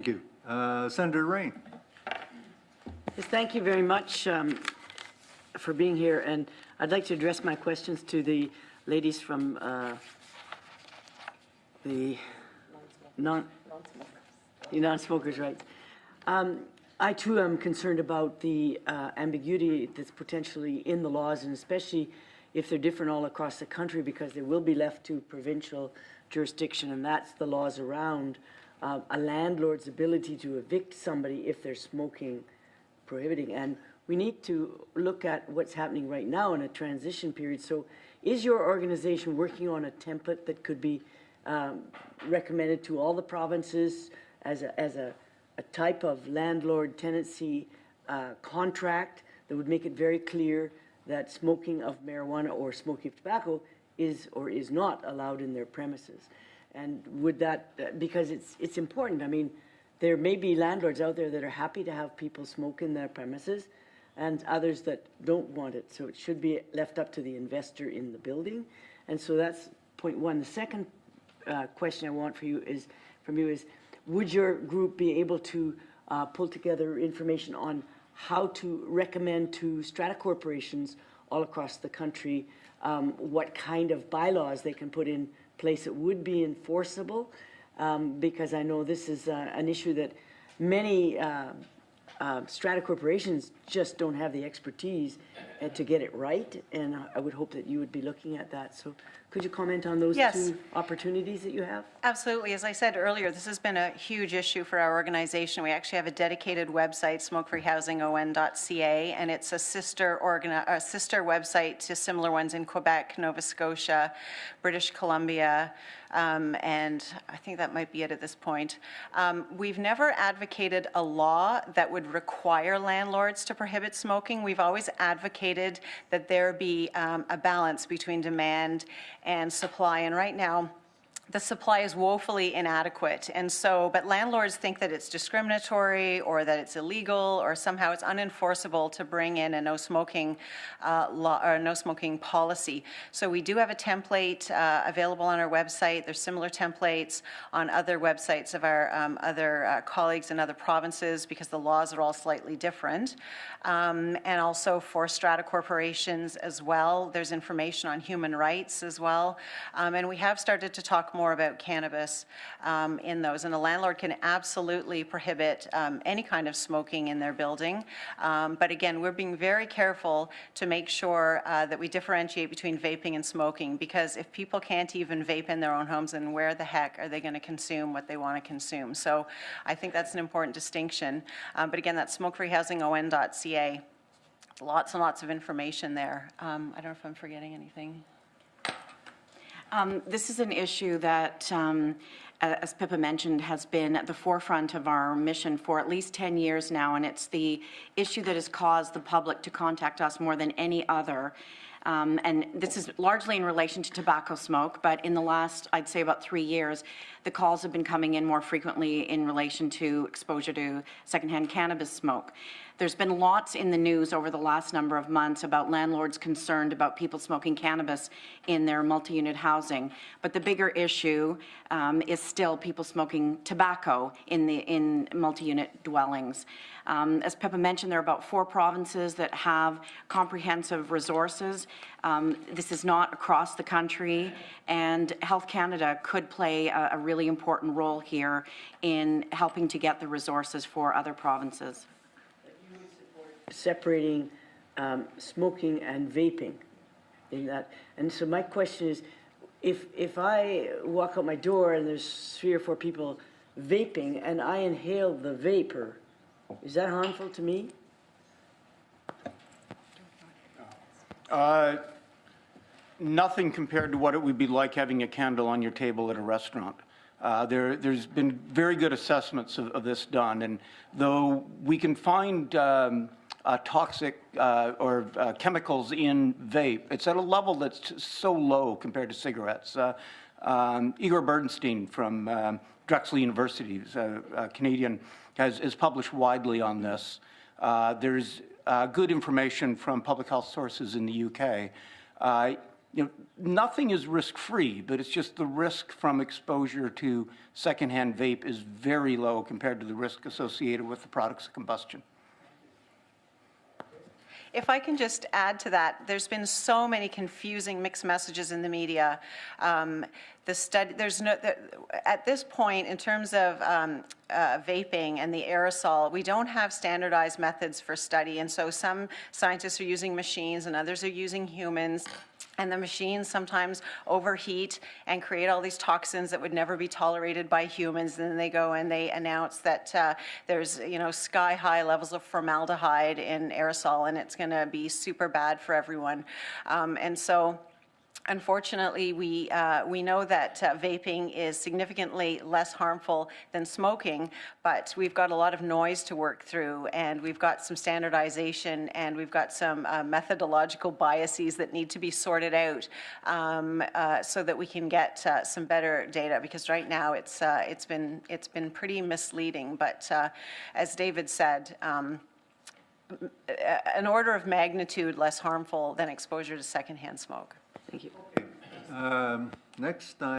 Thank you. Senator Raine. Yes, thank you very much for being here. And I'd like to address my questions to the ladies from the non-smokers' rights. I too am concerned about the ambiguity that's potentially in the laws, and especially if they're different all across the country, because they will be left to provincial jurisdiction, and that's the laws around a landlord's ability to evict somebody if they're smoking prohibiting. And we need to look at what's happening right now in a transition period. So is your organization working on a template that could be recommended to all the provinces as a type of landlord-tenancy contract that would make it very clear that smoking of marijuana or smoking of tobacco is or is not allowed in their premises? And would that, because it's important. I mean, there may be landlords out there that are happy to have people smoke in their premises and others that don't want it. So it should be left up to the investor in the building. And so that's point one. The second question I want from you is, would your group be able to pull together information on how to recommend to strata corporations all across the country what kind of bylaws they can put in place that would be enforceable? Because I know this is an issue that many strata corporations just don't have the expertise to get it right, and I would hope that you would be looking at that. So could you comment on those two opportunities that you have? Absolutely. As I said earlier, this has been a huge issue for our organization. We actually have a dedicated website, smokefreehousingON.ca, and it's a sister website to similar ones in Quebec, Nova Scotia, British Columbia, and I think that might be it at this point. We've never advocated a law that would require landlords to prohibit smoking. We've always advocated that there be a balance between demand and supply, and right now the supply is woefully inadequate. And so, but landlords think that it's discriminatory or that it's illegal or somehow it's unenforceable to bring in a no smoking law or no smoking policy. So we do have a template available on our website. There's similar templates on other websites of our other colleagues in other provinces, because the laws are all slightly different. And also for strata corporations as well. There's information on human rights as well. And we have started to talk more about cannabis in those. And a landlord can absolutely prohibit any kind of smoking in their building. But again, we're being very careful to make sure that we differentiate between vaping and smoking, because if people can't even vape in their own homes, then where the heck are they going to consume what they want to consume? So I think that's an important distinction. But again, that's smokefreehousingON.ca. Lots and lots of information there. I don't know if I'm forgetting anything. This is an issue that, as Pippa mentioned, has been at the forefront of our mission for at least 10 years now, and it's the issue that has caused the public to contact us more than any other. And this is largely in relation to tobacco smoke, but in the last, I'd say about 3 years, the calls have been coming in more frequently in relation to exposure to secondhand cannabis smoke. There's been lots in the news over the last number of months about landlords concerned about people smoking cannabis in their multi-unit housing. But the bigger issue is still people smoking tobacco in multi-unit dwellings. As Pippa mentioned, there are about 4 provinces that have comprehensive resources. This is not across the country, and Health Canada could play a really important role here in helping to get the resources for other provinces. Separating smoking and vaping in that. And so my question is, if I walk out my door and there's 3 or 4 people vaping and I inhale the vapor, is that harmful to me? Nothing compared to what it would be like having a candle on your table at a restaurant. There's been very good assessments of this done, and though we can find toxic or chemicals in vape, it's at a level that's so low compared to cigarettes. Igor Bernstein from Drexel University, a Canadian, has published widely on this. There's good information from public health sources in the UK. nothing is risk-free, but it's just the risk from exposure to secondhand vape is very low compared to the risk associated with the products of combustion. If I can just add to that, there's been so many confusing mixed messages in the media. The study, at this point, in terms of vaping and the aerosol, we don't have standardized methods for study, and so some scientists are using machines and others are using humans. And the machines sometimes overheat and create all these toxins that would never be tolerated by humans. And then they go and they announce that there's, sky-high levels of formaldehyde in aerosol, and it's going to be super bad for everyone. And so, unfortunately, we know that vaping is significantly less harmful than smoking, but we've got a lot of noise to work through, and we've got some standardization, and we've got some methodological biases that need to be sorted out so that we can get some better data. Because right now it's been pretty misleading. But as David said, an order of magnitude less harmful than exposure to secondhand smoke. Thank you. Next